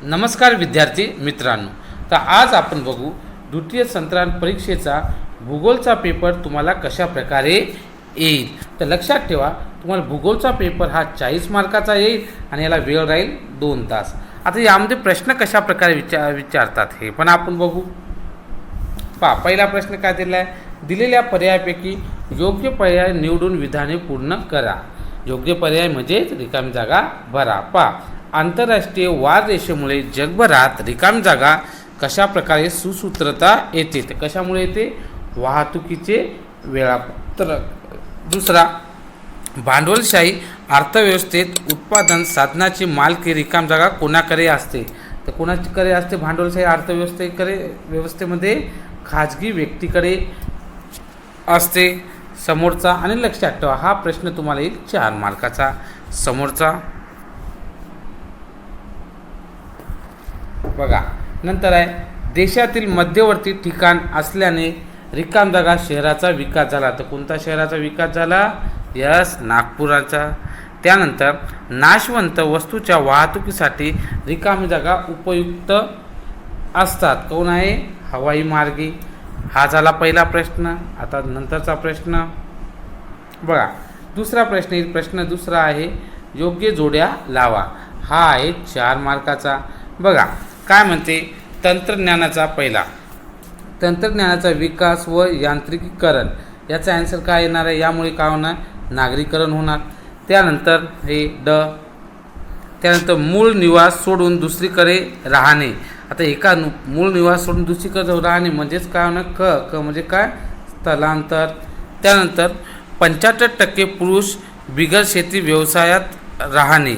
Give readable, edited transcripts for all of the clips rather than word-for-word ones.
नमस्कार विद्यार्थी मित्रांनो, तर आज आपण बघू द्वितीय सत्रांत परीक्षेचा भूगोलचा पेपर तुम्हाला कशा प्रकारे येईल। तर लक्षात ठेवा, तुम्हाला भूगोलचा पेपर हा 40 मार्काचा येईल आणि याला वेळ राहील 2 तास। आता यामध्ये प्रश्न कशा प्रकारे विचारतात हे पण आपण बघू। पहा, पहिला प्रश्न काय दिला आहे, दिलेल्या पर्यायापैकी योग्य पर्याय निवडून विधाने पूर्ण करा। योग्य पर्याय म्हणजे रिकामी जागा भरा। पहा, आंतरराष्ट्रीय वार रेषेमुळे जगभरात रिकामी जागा कशा प्रकारे सुसूत्रता येते, तर कशामुळे येते? वाहतुकीचे वेळापत्रक। दुसरा, भांडवलशाही अर्थव्यवस्थेत उत्पादन साधनाची मालकी रिकामी जागा कोणाकडे असते, तर कोणाकडे असते? भांडवलशाही व्यवस्थेमध्ये खाजगी व्यक्तीकडे असते। समोरचा, आणि लक्षात ठेवा हा प्रश्न तुम्हाला येईल 4 मार्काचा। समोरचा बघा, नंतर आहे देशातील मध्यवर्ती ठिकाण असल्याने रिकाम जागा शहराचा विकास झाला, तर कोणता शहराचा विकास झाला? यस, नागपुराचा। त्यानंतर नाशवंत वस्तूच्या वाहतुकीसाठी रिकामी जागा उपयुक्त असतात, कोण आहे? हवाई मार्गे। हा झाला पहिला प्रश्न। आता नंतरचा प्रश्न बघा, दुसरा प्रश्न येईल। प्रश्न दुसरा आहे योग्य जोड्या लावा। हा आहे 4 मार्काचा। बघा काय म्हणते, तंत्रज्ञानाचा पहिला, तंत्रज्ञानाचा विकास व यांत्रिकीकरण, याचा आन्सर काय येणार आहे? यामुळे काय होणार? नागरीकरण होणार। त्यानंतर हे त्यानंतर मूळ निवास सोडून दुसरीकडे राहणे। आता एका मूळ निवास सोडून दुसरीकडे राहणे म्हणजेच काय होणार? क म्हणजे काय? स्थलांतर। त्यानंतर 75% पुरुष बिगर शेती व्यवसायात राहणे,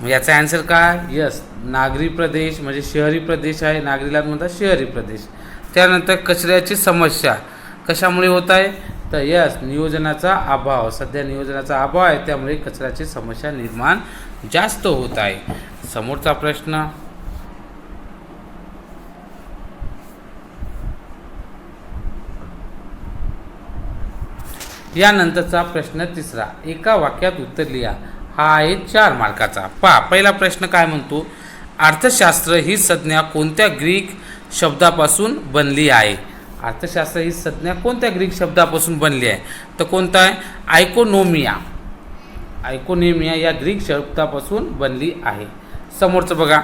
याचा आन्सर काय? यस, नागरी प्रदेश म्हणजे शहरी प्रदेश आहे, नागरीला म्हणतात शहरी प्रदेश। त्यानंतर कचऱ्याची समस्या कशामुळे होत आहे? तर यस, नियोजनाचा अभाव। सध्या नियोजनाचा अभाव आहे, त्यामुळे कचऱ्याची समस्या निर्माण जास्त होत आहे। समोरचा प्रश्न यानंतरचा प्रश्न तिसरा, एका वाक्यात उत्तर लिहा। हा आहे 4 मार्काचा। पहा, पहिला प्रश्न काय म्हणतो, अर्थशास्त्र ही संज्ञा कोणत्या ग्रीक शब्दापासून बनली आहे? अर्थशास्त्र ही संज्ञा कोणत्या ग्रीक शब्दापासून बनली आहे? तर कोणता आहे? आयकोनोमिया या ग्रीक शब्दापासून बनली आहे। समोरचं बघा,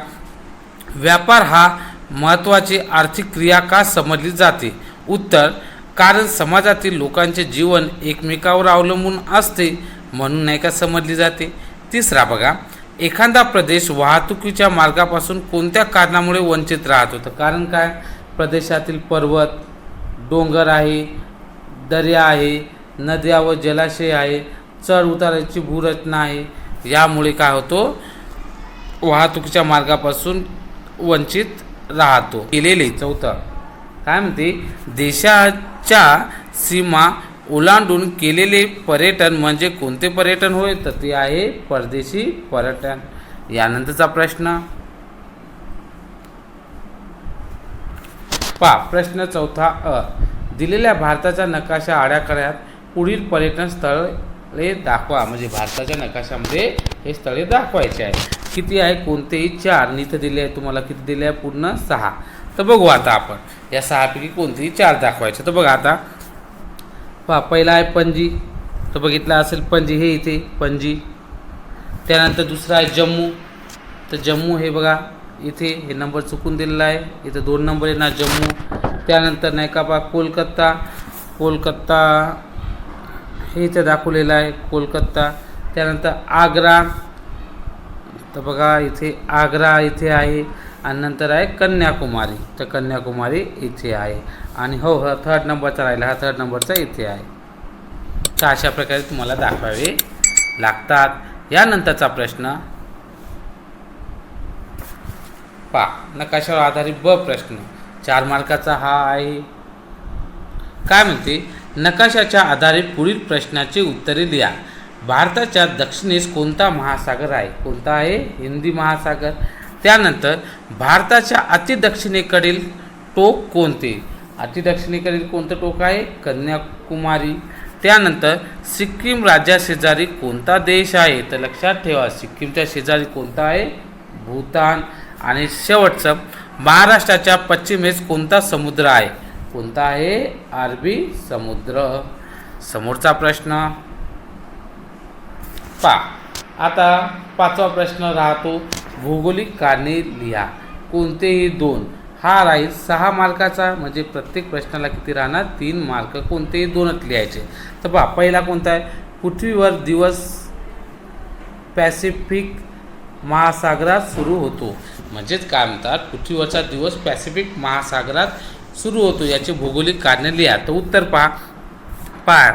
व्यापार हा महत्त्वाची आर्थिक क्रिया का समजली जाते? उत्तर, कारण समाजातील लोकांचे जीवन एकमेकावर अवलंबून असते म्हणून नाही का समजली जाते। तिसरा बघा, एखादा प्रदेश वाहतुकीच्या मार्गापासून कोणत्या कारणामुळे वंचित राहतो? तर कारण काय? प्रदेशातील पर्वत, डोंगर आहे, दर्या आहे, नद्या व जलाशय आहे, चढ उताराची भूरचना आहे, यामुळे काय होतो? वाहतुकीच्या मार्गापासून वंचित राहतो। केलेले चौथं काय म्हणते, देशाच्या सीमा ओलांडून केलेले पर्यटन म्हणजे कोणते पर्यटन होय? तर ते आहे परदेशी पर्यटन। यानंतरचा प्रश्न पहा, प्रश्न चौथा अ, दिलेल्या भारताच्या नकाशा आराखड्यात पुढील पर्यटन स्थळे दाखवा। म्हणजे भारताच्या नकाशामध्ये हे स्थळे दाखवायचे आहे। किती आहे? कोणतेही 4 इथं दिले आहे तुम्हाला। किती दिले आहे? पूर्ण 6। तर बघू आता आपण या 6 पैकी कोणतेही 4 दाखवायचे। तर बघा आता पहा, पहिला आहे पणजी, तर बघितला असेल पणजी, हे इथे पणजी। त्यानंतर दुसरा आहे जम्मू, तर जम्मू हे बघा इथे, हे नंबर चुकून दिलेला आहे, इथं 2 नंबर आहे ना जम्मू। त्यानंतर नाही का पहा कोलकाता हे इथे दाखवलेलं आहे कोलकाता। त्यानंतर आग्रा, तर बघा इथे आग्रा इथे आहे। आणि नंतर आहे कन्याकुमारी, तर कन्याकुमारी इथे आहे। आणि हो 3rd नंबरचा राहिला, हा 3rd नंबरचा इथे आहे। तर अशा प्रकारे तुम्हाला दाखवावे लागतात। यानंतरचा प्रश्न पहा, नकाशावर आधारित ब प्रश्न 4 मार्काचा हा आहे। काय म्हणते, नकाशाच्या आधारे पुढील प्रश्नाचे उत्तरे लिहा। भारताच्या दक्षिणेस कोणता महासागर आहे? कोणता आहे? हिंदी महासागर। त्यानंतर भारताच्या अतिदक्षिणेकडील टोक कोणते? अतिदक्षिणेकडील कोणतं टोक आहे? कन्याकुमारी। त्यानंतर सिक्कीम राज्याशेजारी कोणता देश आहे? तर लक्षात ठेवा, सिक्कीमच्या शेजारी कोणता आहे? भूतान। आणि शेवटचं, महाराष्ट्राच्या पश्चिमेस कोणता समुद्र आहे? कोणता आहे? अरबी समुद्र. समोरचा प्रश्न पहा. आता 5वा प्रश्न राहतो, भौगोलिक कारणे लिहा. कोणतेही दोन. हा राहील 6 मार्काचा, म्हणजे प्रत्येक प्रश्नाला किती राहणार? 3 मार्क. कोणतेही दोनच लिहायचे. तर पहा, पहिला कोणता आहे? पृथ्वीवर दिवस पॅसिफिक महासागरात सुरू होतो. म्हणजेच काय म्हणतात? पृथ्वीवरचा दिवस पॅसिफिक महासागरात सुरू होतो. याचे भौगोलिक कारणे लिहा. तर उत्तर पहा,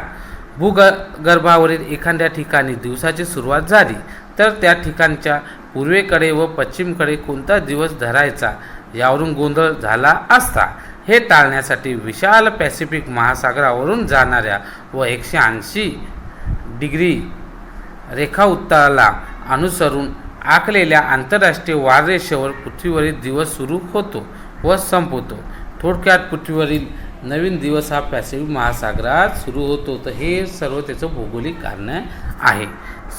भूगर्भावरील एखाद्या ठिकाणी दिवसाची सुरुवात झाली तर त्या ठिकाणच्या पूर्वेकडे व पश्चिमेकडे कोणता दिवस धरायचा यावरून गोंधळ झाला असता. हे टाळण्यासाठी विशाल पॅसिफिक महासागरावरून जाणाऱ्या व 180 डिग्री रेखावृत्ताला अनुसरून आखलेल्या आंतरराष्ट्रीय वाररेषेवर पृथ्वीवरील दिवस सुरू होतो व संपतो. थोडक्यात पृथ्वीवरील नवीन दिवस हा पॅसिफिक महासागरात सुरू होतो. तर हे सर्व त्याचं भौगोलिक कारण आहे.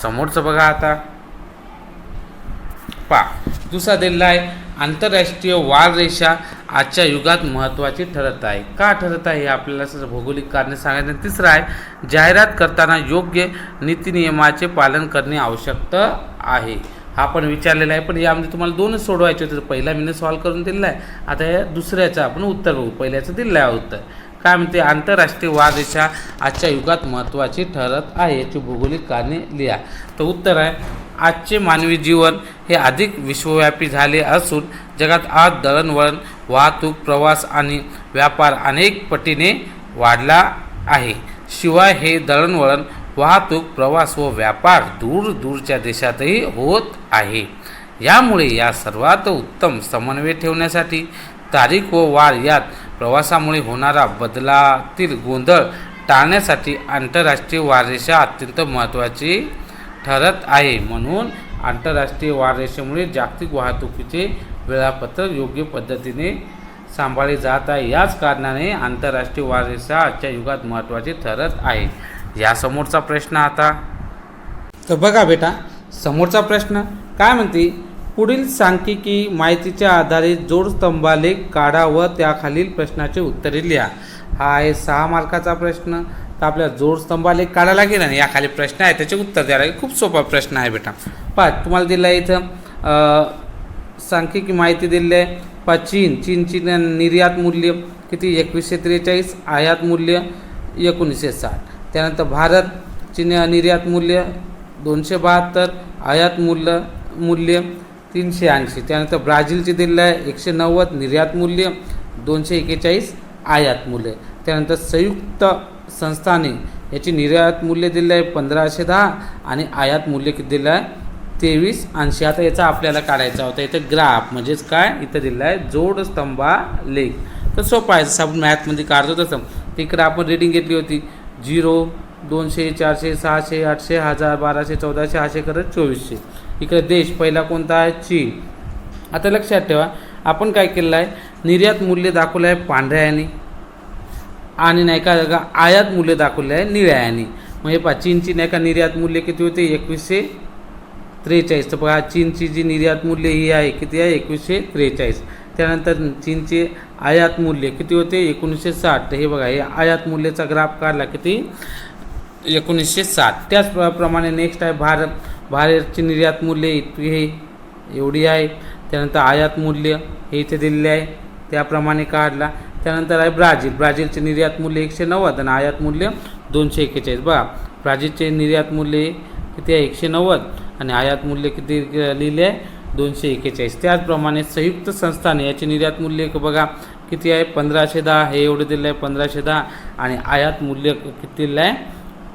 समोरचं बघा. आता पहा, दुसरा दिलेला आहे, आंतरराष्ट्रीय वाररेषा आजच्या युगात महत्त्वाची ठरत आहे. का ठरत आहे हे आपल्याला भौगोलिक कारणे सांगायचं. तिसरं आहे, जाहिरात करताना योग्य नीतिनियमाचे पालन करणे आवश्यक आहे. हा पण विचारलेला आहे, पण यामध्ये तुम्हाला 2च सोडवायचे होते. पहिला मी सॉल्व्ह करून दिलेला आहे. आता या दुसऱ्याचं आपण उत्तर बघू. पहिल्याचं दिलेलं आहे उत्तर. काय म्हणते? आंतरराष्ट्रीय वाररेषा आजच्या युगात महत्त्वाची ठरत आहे. याची भौगोलिक कारणे लिहा. तर उत्तर आहे, आजचे मानवी जीवन हे अधिक विश्वव्यापी झाले असून जगात आज दळणवळण, वाहतूक, प्रवास आणि व्यापार अनेक पटीने वाढला आहे. शिवाय हे दळणवळण, वाहतूक, प्रवास व व्यापार दूरच्या देशातही होत आहे. यामुळे या सर्वात उत्तम समन्वय ठेवण्यासाठी तारीख व वार यात प्रवासामुळे होणारा बदलातील गोंधळ टाळण्यासाठी आंतरराष्ट्रीय वाररेषा अत्यंत महत्त्वाची ठरत आहे. म्हणून आंतरराष्ट्रीय वाररेषेमुळे जागतिक वाहतुकीचे वेळापत्रक योग्य पद्धतीने सांभाळले जात आहे. याच कारणाने आंतरराष्ट्रीय वाररेषा आजच्या युगात महत्त्वाची ठरत आहे. या समोरचा प्रश्न आता. तर बघा बेटा, समोरचा प्रश्न काय म्हणते? पुढील सांख्यिकी माहितीच्या आधारे जोडस्तंभालेख काढा व त्याखालील प्रश्नाचे उत्तरे लिहा. हा आहे 6 मार्काचा प्रश्न. तर आपल्याला जोडस्तंभालेख काढायला लागेल आणि याखाली प्रश्न आहे त्याचे उत्तर द्यायला लागेल. खूप सोपा प्रश्न आहे बेटा. पहा, तुम्हाला दिलं आहे इथं सांख्यिकी माहिती दिली आहे. पहा, चीनची निर्यात मूल्य किती? 2143. आयात मूल्य 1960. त्यानंतर भारतची निर्यात मूल्य 272. आयात मूल्य 380. त्यानंतर ब्राझीलचे दिलेलं आहे 190. निर्यात मूल्य 241. आयात मूल्य. त्यानंतर संयुक्त संस्थाने याची निर्यात मूल्य दिलं आहे 1510 आणि आयात मूल्य किती दिलं आहे? 2380. आता याचा आपल्याला काढायचा होता. इथं ग्राफ म्हणजेच काय? इथं दिलं आहे जोडस्तंभालेख. तर सोपं आहे, जसं आपण मॅथमध्ये काढतो तसं. तिकडे आपण रीडिंग घेतली होती 0, 200, 400, 600, 800, 1000, 1200, 1400, असे करत 2400. इकडे देश पहिला कोणता आहे? चीन. आता लक्षात ठेवा, आपण काय केलेलं आहे? निर्यात मूल्य दाखवलं आहे पांढऱ्या याने आणि नाही का आयात मूल्य दाखवलं आहे निळ्या याने. म्हणजे पहा, चीनची नाही का निर्यात मूल्य किती होते? 2143. तर बघा, चीनची जी निर्यात मूल्य ही आहे किती आहे? 2143. त्यानंतर चीनचे आयात मूल्य किती होते? 1960. हे बघा, हे आयात मूल्याचा ग्राफ काढला किती? 1960. त्याचप्रमाणे नेक्स्ट आहे भारतची निर्यात मूल्य हे एवढी आहे. त्यानंतर आयात मूल्य हे इथे दिलेले आहे, त्याप्रमाणे काढला. त्यानंतर आहे ब्राझीलचे निर्यात मूल्य 190 आणि आयात मूल्य 241. बघा, ब्राझीलचे निर्यात मूल्य किती आहे? 190 आणि आयात मूल्य किती लिहिले आहे? 241. त्याचप्रमाणे संयुक्त संस्थाने याचे निर्यात मूल्य बघा किती आहे? 1510. हे एवढं दिलं आहे 1510 आणि आयात मूल्य किती दिलं आहे?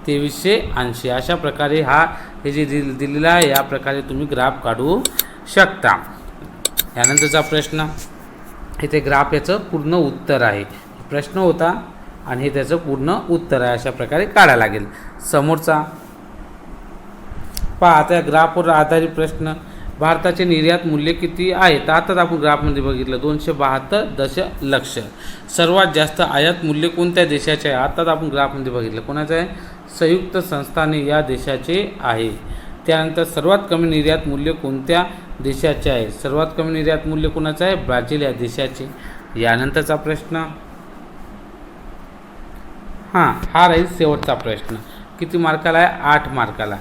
2380. अशा प्रकारे हे जे दिलेलं आहे या प्रकारे तुम्ही ग्राफ काढू शकता. यानंतरचा प्रश्न, इथे ग्राफ याचं पूर्ण उत्तर आहे. प्रश्न होता आणि हे त्याचं पूर्ण उत्तर आहे. अशा प्रकारे काढायला लागेल. समोरचा पहा, आता ग्राफवर आधारित प्रश्न. भारताचे निर्यात मूल्य किती आहे? तर आताच आपण ग्राफमध्ये बघितलं 272 दशलक्ष. सर्वात जास्त आयात मूल्य कोणत्या देशाचे आहे? आताच आपण ग्राफमध्ये बघितलं. कोणाचं आहे? संयुक्त संस्थाने या देशाचे आहे. त्यानंतर सर्वात कमी निर्यात मूल्य कोणत्या देशाचे आहे? सर्वात कमी निर्यात मूल्य कोणाचं आहे? ब्राझील या देशाचे. यानंतरचा प्रश्न, हा राहील शेवटचा प्रश्न. किती मार्काला आहे? 8 मार्काला.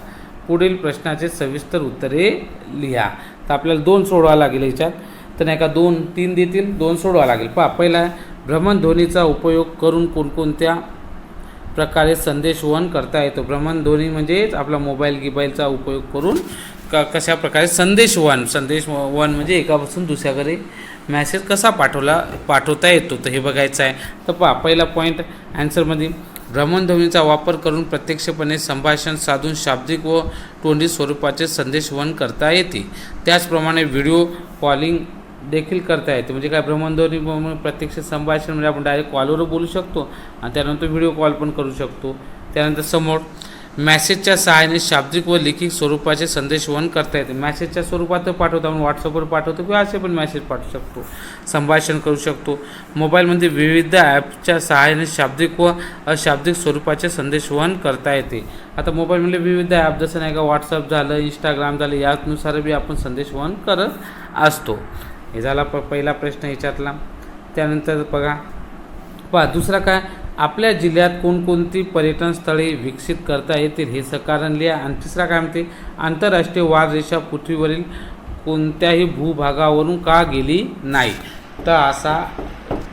पुढील प्रश्नाचे सविस्तर उत्तरे लिहा. तर आपल्याला 2 सोडवावं लागेल याच्यात. तर नाही का 2-3 देतील, 2 सोडवावं लागेल. पहा, पहिला भ्रमणध्वनीचा उपयोग करून कोणकोणत्या प्रकारे संदेशवहन करता येतो? भ्रमणध्वनी म्हणजेच आपला मोबाईलचा उपयोग करून कशा प्रकारे संदेशवहन म्हणजे एकापासून दुसऱ्याकडे मॅसेज कसा पाठवता येतो, तर हे बघायचं आहे. तर पहा, पहिला पॉईंट आन्सरमध्ये भ्रमणध्वनीचा वापर करून प्रत्यक्षपणे संभाषण साधून शाब्दिक व तोंडी स्वरूपाचे संदेशवहन करता येते. त्याचप्रमाणे व्हिडिओ कॉलिंग देखील करता येते. म्हणजे काय, भ्रमणध्वनी प्रत्यक्ष संभाषण म्हणजे आपण डायरेक्ट कॉलवर बोलू शकतो आणि त्यानंतर व्हिडिओ कॉल पण करू शकतो. त्यानंतर समोर मॅसेजच्या सहाय्याने शाब्दिक व लिखित स्वरूपाचे संदेशवहन करता येते. मॅसेजच्या स्वरूपात पाठवतो आपण, व्हॉट्सअपवर पाठवतो किंवा असे पण मॅसेज पाठवू शकतो, संभाषण करू शकतो. मोबाईलमध्ये विविध ॲपच्या सहाय्याने शाब्दिक व अशाब्दिक स्वरूपाचे संदेशवहन करता येते. आता मोबाईलमध्ये विविध ॲप जसं नाही का व्हॉट्सअप झालं, इंस्टाग्राम झालं, यानुसार बी आपण संदेशवहन करत असतो. हे झाला पहिला प्रश्न याच्यातला. त्यानंतर पहा दुसरा काय, आपल्या जिल्ह्यात कोणकोणती पर्यटन स्थळे विकसित करता येतील हे कारण लिहा. आणि तिसरा काय म्हणते, आंतरराष्ट्रीय वाररेषा पृथ्वीवरील कोणत्याही भूभागावरून का गेली नाही? तर असा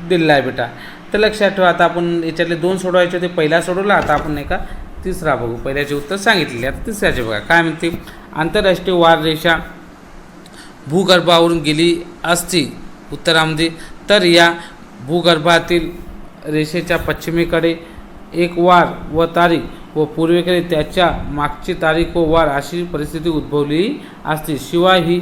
दिलेला आहे बेटा. तर लक्षात ठेवा, आता आपण याच्यातले 2 सोडवायचे होते, पहिला सोडवला. आता आपण नाही का तिसरा बघू. पहिल्याचे उत्तर सांगितलेले, आता तिसऱ्याचे बघा. काय म्हणते, आंतरराष्ट्रीय वाररेषा भूगर्भावरून गेली असती उत्तरामध्ये, तर या भूगर्भातील रेषेच्या पश्चिमेकडे एक वार व तारीख व पूर्वेकडे त्याच्या मागची तारीख व वार अशी परिस्थिती उद्भवली असती. शिवाय ही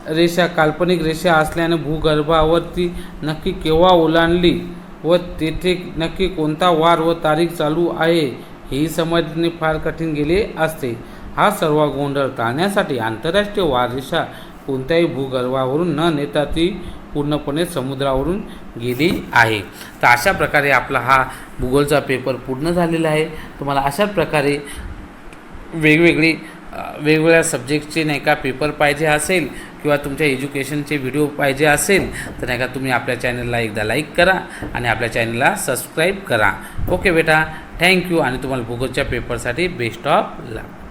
रेषा काल्पनिक रेषा असल्याने भूगर्भावरती नक्की केव्हा ओलांडली व तेथे नक्की कोणता वार व तारीख चालू आहे हेही समजणे फार कठीण गेले असते. हा सर्व गोंधळ टाळण्यासाठी आंतरराष्ट्रीय वाररेषा कोणत्याही भूगर्भावरून न नेता ती पूर्णपणे समुद्रावरून गेली आहे. तर अशा प्रकारे आपला हा भूगोलचा पेपर पूर्ण झालेला आहे. तुम्हाला अशा प्रकारे वेगवेगळ्या सब्जेक्टचे नाही का पेपर पाहिजे असेल किंवा तुमच्या एज्युकेशनचे व्हिडिओ पाहिजे असेल तर नाही का तुम्ही आपल्या चॅनलला एकदा लाईक करा आणि आपल्या चॅनलला सबस्क्राईब करा. ओके बेटा, थँक्यू. आणि तुम्हाला भूगोलच्या पेपरसाठी बेस्ट ऑफ लक.